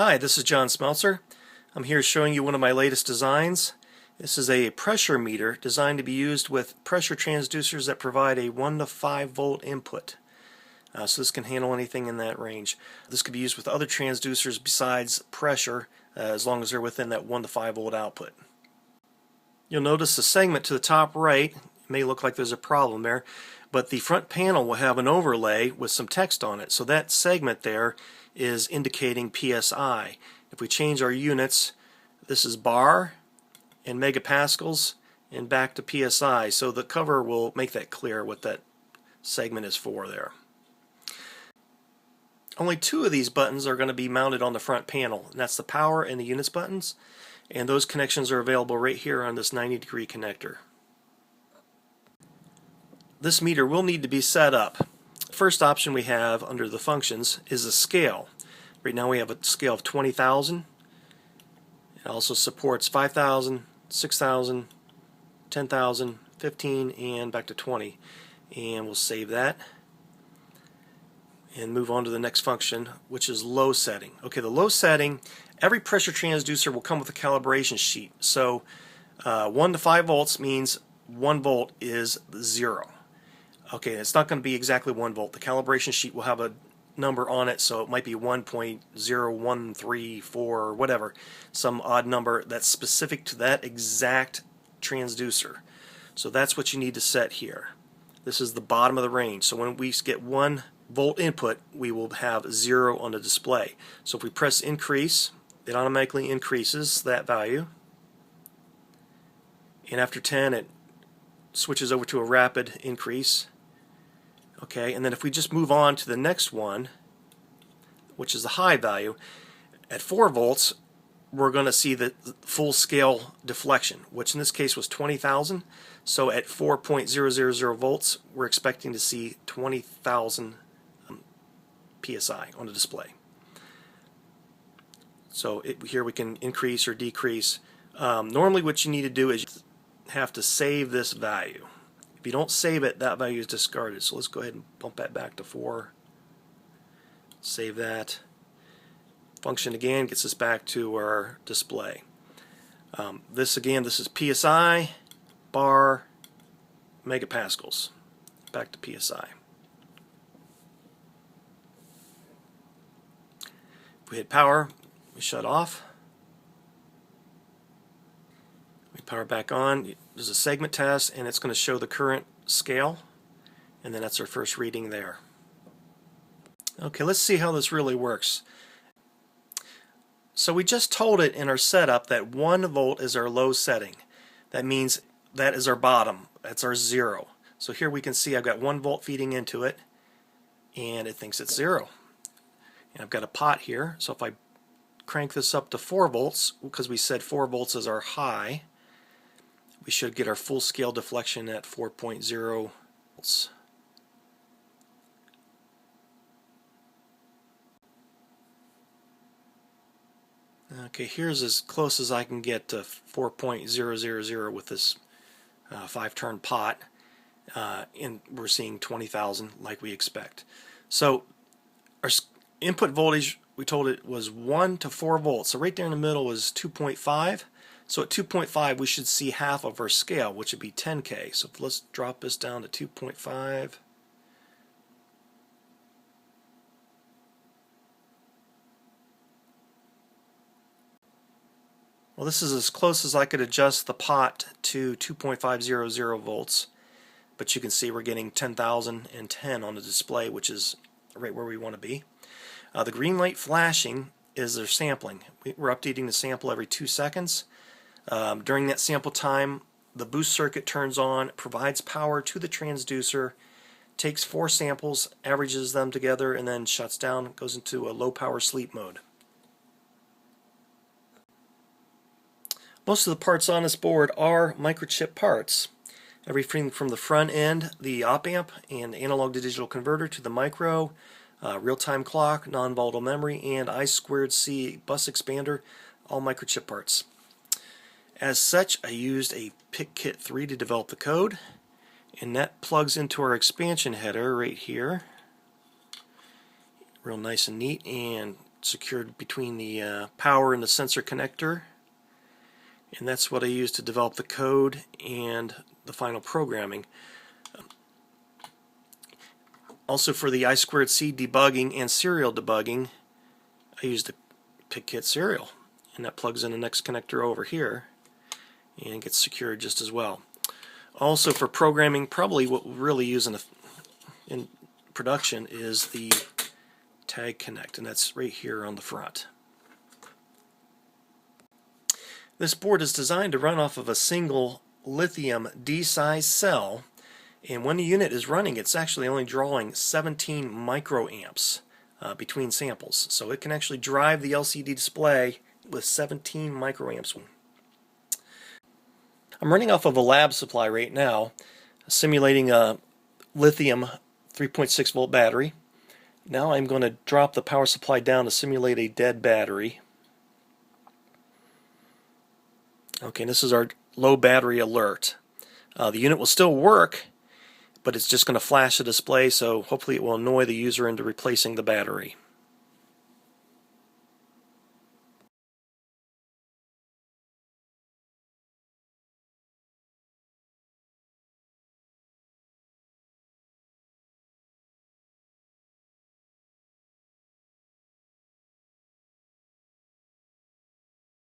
Hi, this is John Smeltzer. I'm here showing you one of my latest designs. This is a pressure meter designed to be used with pressure transducers that provide a 1 to 5 volt input. So this can handle anything in that range. This could be used with other transducers besides pressure as long as they're within that 1 to 5 volt output. You'll notice the segment to the top right. It may look like there's a problem there, but the front panel will have an overlay with some text on it. So that segment there is indicating PSI. If we change our units, this is bar and megapascals and back to PSI. So the cover will make that clear what that segment is for there. Only two of these buttons are going to be mounted on the front panel, and that's the power and the units buttons, and those connections are available right here on this 90-degree connector. This meter will need to be set up. First option we have under the functions is a scale. Right now we have a scale of 20,000. It also supports 5,000, 6,000, 10,000, 15, and back to 20. And we'll save that and move on to the next function, which is low setting. Okay, the low setting, every pressure transducer will come with a calibration sheet. So 1 to 5 volts means 1 volt is 0. Okay, it's not going to be exactly 1 volt. The calibration sheet will have a number on it, so it might be 1.0134 or whatever, some odd number that's specific to that exact transducer. So that's what you need to set here. This is the bottom of the range. So when we get 1 volt input, we will have 0 on the display. So if we press increase, it automatically increases that value. And after 10, it switches over to a rapid increase. Okay, and then if we just move on to the next one, which is the high value, at 4 volts, we're going to see the full scale deflection, which in this case was 20,000. So at 4.000 volts, we're expecting to see 20,000 PSI on the display. So here we can increase or decrease. Normally what you need to do is you have to save this value. If you don't save it, that value is discarded. So let's go ahead and bump that back to 4. Save that. Function again gets us back to our display. This is PSI, bar, megapascals. Back to PSI. If we hit power, we shut off. We power back on. There's a segment test, and it's going to show the current scale, and then that's our first reading there. Okay, let's see how this really works. So we just told it in our setup that 1 volt is our low setting. That means that is our bottom. That's our 0. So here we can see I've got 1 volt feeding into it, and it thinks it's 0. And I've got a pot here, so if I crank this up to 4 volts, because we said 4 volts is our high, we should get our full scale deflection at 4.0 volts. Okay, here's as close as I can get to 4.000 with this 5-turn pot, and we're seeing 20,000 like we expect. So our input voltage, we told it was 1 to 4 volts. So right there in the middle was 2.5. So at 2.5 we should see half of our scale, which would be 10K. So let's drop this down to 2.5. Well, this is as close as I could adjust the pot to 2.500 volts, but you can see we're getting 10,010 on the display, which is right where we want to be. The green light flashing is their sampling. We're updating the sample every 2 seconds. During that sample time, the boost circuit turns on, provides power to the transducer, takes 4 samples, averages them together, and then shuts down, goes into a low power sleep mode. Most of the parts on this board are microchip parts. Everything from the front end, the op-amp and analog to digital converter, to the micro, real-time clock, non-volatile memory, and I2C bus expander, all microchip parts. As such, I used a PicKit 3 to develop the code, and that plugs into our expansion header right here. Real nice and neat, and secured between the power and the sensor connector, and that's what I use to develop the code and the final programming. Also, for the I2C debugging and serial debugging, I use the PicKit serial, and that plugs in the next connector over here and gets secured just as well. Also, for programming, probably what we really use in production is the tag connect, and that's right here on the front. This board is designed to run off of a single lithium D-size cell, and when the unit is running, it's actually only drawing 17 microamps between samples. So it can actually drive the LCD display with 17 microamps. I'm running off of a lab supply right now, simulating a lithium 3.6 volt battery. Now I'm going to drop the power supply down to simulate a dead battery. Okay, this is our low battery alert. The unit will still work, but it's just going to flash the display, so hopefully it will annoy the user into replacing the battery.